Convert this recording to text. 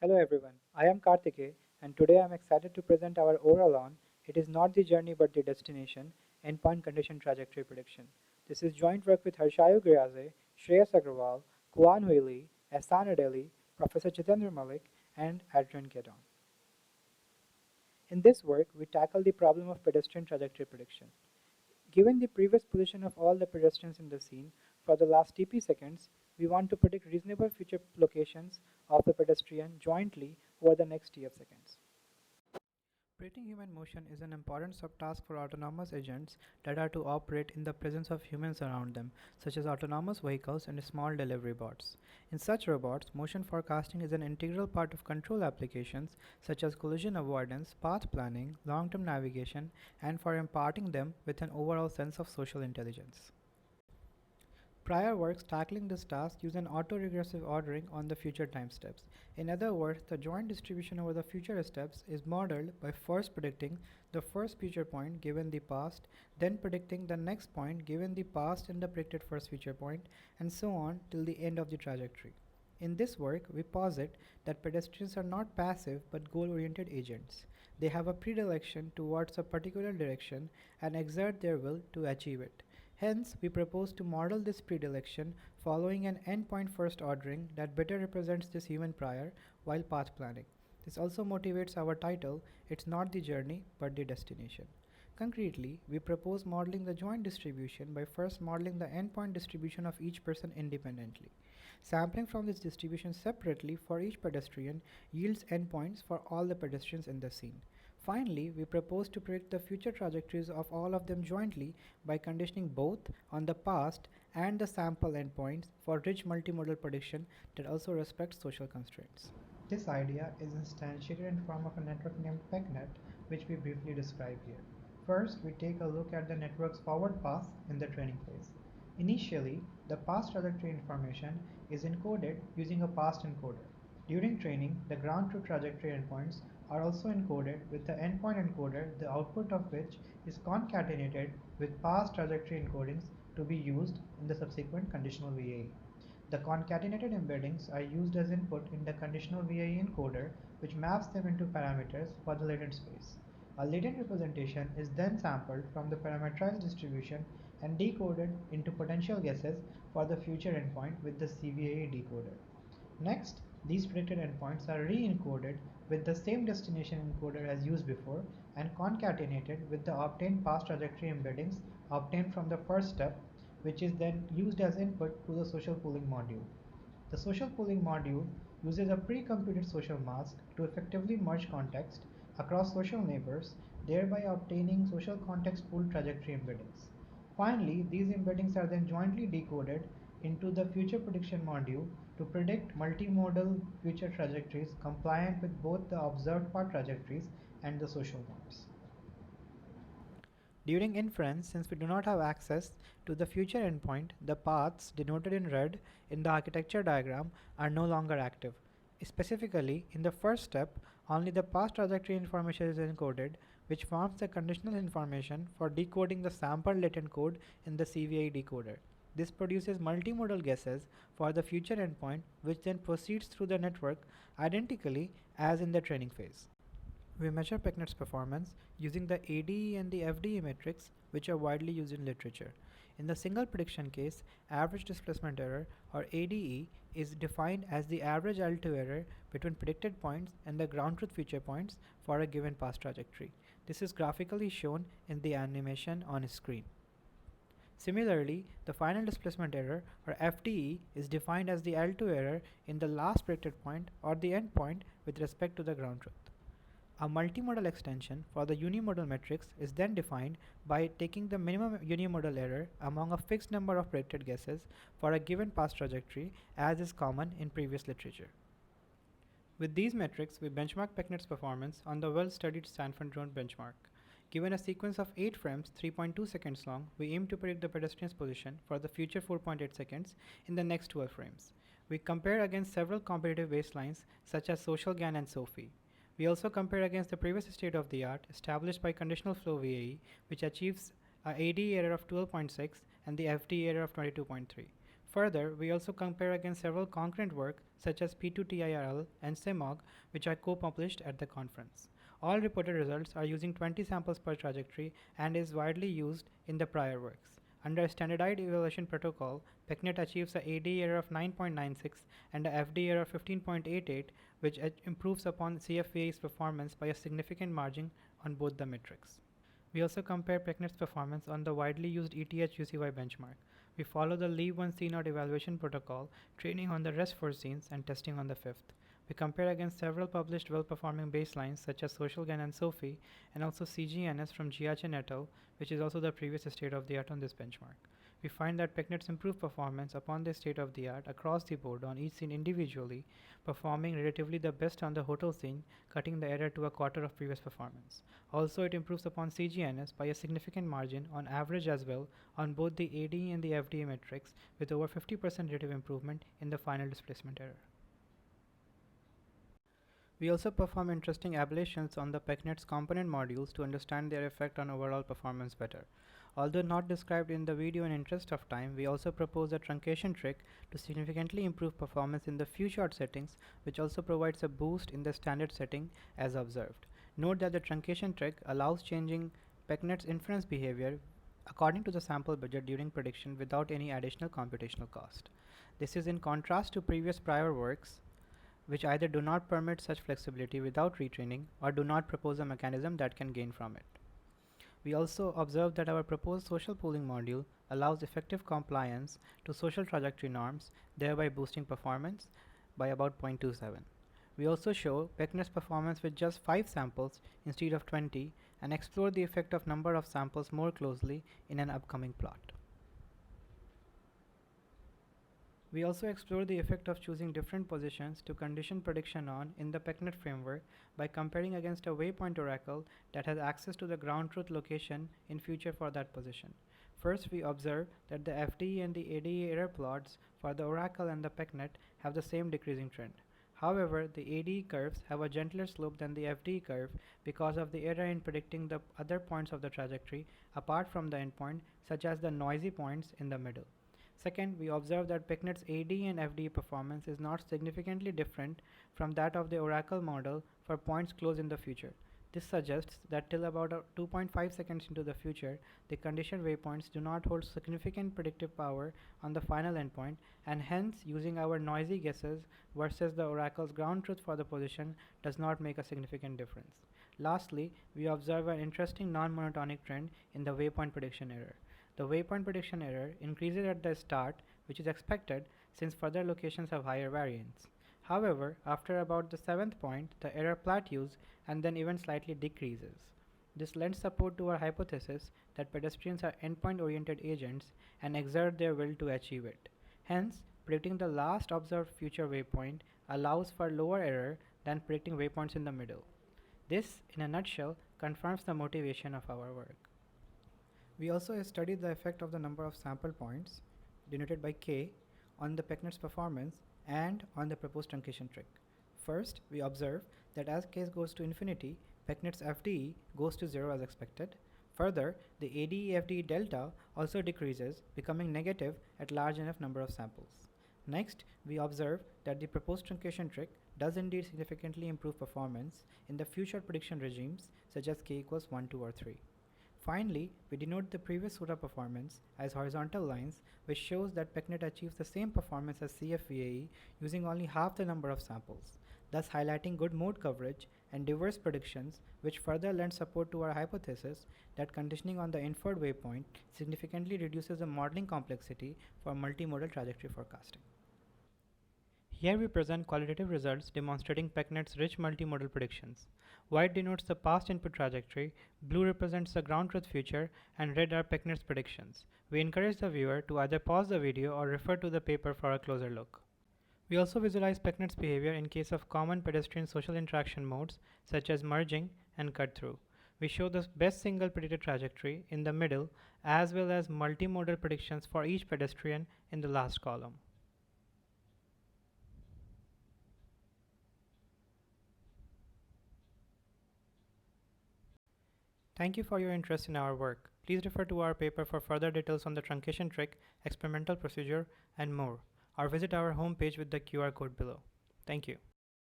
Hello everyone, I am Karthike and today I am excited to present our oral on It is not the journey but the destination, endpoint condition trajectory prediction. This is joint work with Harshayu Gyaze, Shreyas Agrawal, Kuan Huili, Ehsan Adeli, Professor Chitendra Malik, and Adrian Kedon. In this work, we tackle the problem of pedestrian trajectory prediction. Given the previous position of all the pedestrians in the scene for the last TP seconds, we want to predict reasonable future locations of the pedestrian jointly over the next TF seconds. Predicting human motion is an important subtask for autonomous agents that are to operate in the presence of humans around them, such as autonomous vehicles and small delivery bots. In such robots, motion forecasting is an integral part of control applications such as collision avoidance, path planning, long-term navigation, and for imparting them with an overall sense of social intelligence. Prior works tackling this task use an autoregressive ordering on the future time steps. In other words, the joint distribution over the future steps is modeled by first predicting the first future point given the past, then predicting the next point given the past and the predicted first future point, and so on till the end of the trajectory. In this work, we posit that pedestrians are not passive but goal-oriented agents. They have a predilection towards a particular direction and exert their will to achieve it. Hence, we propose to model this predilection following an endpoint first ordering that better represents this human prior while path planning. This also motivates our title, It's Not the Journey but the Destination. Concretely, we propose modeling the joint distribution by first modeling the endpoint distribution of each person independently. Sampling from this distribution separately for each pedestrian yields endpoints for all the pedestrians in the scene. Finally, we propose to predict the future trajectories of all of them jointly by conditioning both on the past and the sample endpoints for rich multimodal prediction that also respects social constraints. This idea is instantiated in form of a network named PECNet, which we briefly describe here. First, we take a look at the network's forward path in the training phase. Initially, the past trajectory information is encoded using a past encoder. During training, the ground truth trajectory endpoints are also encoded with the endpoint encoder, the output of which is concatenated with past trajectory encodings to be used in the subsequent conditional VAE. The concatenated embeddings are used as input in the conditional VAE encoder, which maps them into parameters for the latent space. A latent representation is then sampled from the parameterized distribution and decoded into potential guesses for the future endpoint with the CVAE decoder. Next, these predicted endpoints are re-encoded with the same destination encoder as used before and concatenated with the obtained past trajectory embeddings obtained from the first step, which is then used as input to the social pooling module. The social pooling module uses a pre-computed social mask to effectively merge context across social neighbors, thereby obtaining social context pool trajectory embeddings. Finally, these embeddings are then jointly decoded into the future prediction module to predict multimodal future trajectories compliant with both the observed path trajectories and the social norms. During inference, since we do not have access to the future endpoint, the paths denoted in red in the architecture diagram are no longer active. Specifically, in the first step, only the past trajectory information is encoded, which forms the conditional information for decoding the sample latent code in the CVI decoder. This produces multimodal guesses for the future endpoint, which then proceeds through the network identically as in the training phase. We measure PECNet's performance using the ADE and the FDE metrics, which are widely used in literature. In the single prediction case, average displacement error, or ADE, is defined as the average altitude error between predicted points and the ground truth future points for a given past trajectory. This is graphically shown in the animation on screen. Similarly, the final displacement error, or FDE, is defined as the altitude error in the last predicted point or the endpoint with respect to the ground truth. A multimodal extension for the unimodal matrix is then defined by taking the minimum unimodal error among a fixed number of predicted guesses for a given past trajectory, as is common in previous literature. With these metrics, we benchmark PECNet's performance on the well-studied Stanford drone benchmark. Given a sequence of 8 frames, 3.2 seconds long, we aim to predict the pedestrian's position for the future 4.8 seconds in the next 12 frames. We compare against several competitive baselines such as SocialGAN and SOFI. We also compare against the previous state of the art established by conditional flow VAE, which achieves a ADE error of 12.6 and the FD error of 22.3. Further, we also compare against several concurrent work such as P2TIRL and CIMOG, which are co-published at the conference. All reported results are using 20 samples per trajectory and is widely used in the prior works. Under a standardized evaluation protocol, PECNet achieves a AD error of 9.96 and a FD error of 15.88, which improves upon CFVA's performance by a significant margin on both the metrics. We also compare PECNet's performance on the widely used ETH UCY benchmark. We follow the Leave 1 CNOT evaluation protocol, training on the rest 4 scenes and testing on the fifth. We compare against several published well-performing baselines such as SocialGAN and SOFI, and also CGNS from Jiachen et al., which is also the previous state of the art on this benchmark. We find that PECNet's improved performance upon the state of the art across the board on each scene individually, performing relatively the best on the hotel scene, cutting the error to a quarter of previous performance. Also, it improves upon CGNS by a significant margin on average as well on both the ADE and the FDA metrics, with over 50% relative improvement in the final displacement error. We also perform interesting ablations on the PECNet's component modules to understand their effect on overall performance better. Although not described in the video in interest of time, we also propose a truncation trick to significantly improve performance in the few shot settings, which also provides a boost in the standard setting as observed. Note that the truncation trick allows changing PECNet's inference behavior according to the sample budget during prediction without any additional computational cost. This is in contrast to previous prior works, which either do not permit such flexibility without retraining or do not propose a mechanism that can gain from it. We also observe that our proposed social pooling module allows effective compliance to social trajectory norms, thereby boosting performance by about 0.27. We also show PECNet's performance with just 5 samples instead of 20 and explore the effect of number of samples more closely in an upcoming plot. We also explore the effect of choosing different positions to condition prediction on in the PECNet framework by comparing against a Waypoint oracle that has access to the ground truth location in future for that position. First, we observe that the FDE and the ADE error plots for the oracle and the PECNet have the same decreasing trend. However, the ADE curves have a gentler slope than the FDE curve because of the error in predicting the other points of the trajectory apart from the endpoint, such as the noisy points in the middle. Second, we observe that PECNet's ADE and FDE performance is not significantly different from that of the oracle model for points close in the future. This suggests that till about 2.5 seconds into the future, the conditioned waypoints do not hold significant predictive power on the final endpoint, and hence using our noisy guesses versus the oracle's ground truth for the position does not make a significant difference. Lastly, we observe an interesting non-monotonic trend in the waypoint prediction error. The waypoint prediction error increases at the start, which is expected since further locations have higher variance. However, after about the 7th point, the error plateaus and then even slightly decreases. This lends support to our hypothesis that pedestrians are endpoint-oriented agents and exert their will to achieve it. Hence, predicting the last observed future waypoint allows for lower error than predicting waypoints in the middle. This, in a nutshell, confirms the motivation of our work. We also studied the effect of the number of sample points, denoted by K, on the PECNet's performance and on the proposed truncation trick. First, we observe that as K goes to infinity, PECNet's FDE goes to 0 as expected. Further, the ADE-FDE delta also decreases, becoming negative at large enough number of samples. Next, we observe that the proposed truncation trick does indeed significantly improve performance in the future prediction regimes such as K equals 1, 2, or 3. Finally, we denote the previous SURA performance as horizontal lines, which shows that PECNet achieves the same performance as CFVAE using only half the number of samples, thus highlighting good mode coverage and diverse predictions, which further lend support to our hypothesis that conditioning on the inferred waypoint significantly reduces the modeling complexity for multimodal trajectory forecasting. Here we present qualitative results demonstrating PECNet's rich multimodal predictions. White denotes the past input trajectory, blue represents the ground truth future, and red are PECNet's predictions. We encourage the viewer to either pause the video or refer to the paper for a closer look. We also visualize PECNet's behavior in case of common pedestrian social interaction modes such as merging and cut-through. We show the best single predicted trajectory in the middle as well as multimodal predictions for each pedestrian in the last column. Thank you for your interest in our work. Please refer to our paper for further details on the truncation trick, experimental procedure, and more, or visit our homepage with the QR code below. Thank you.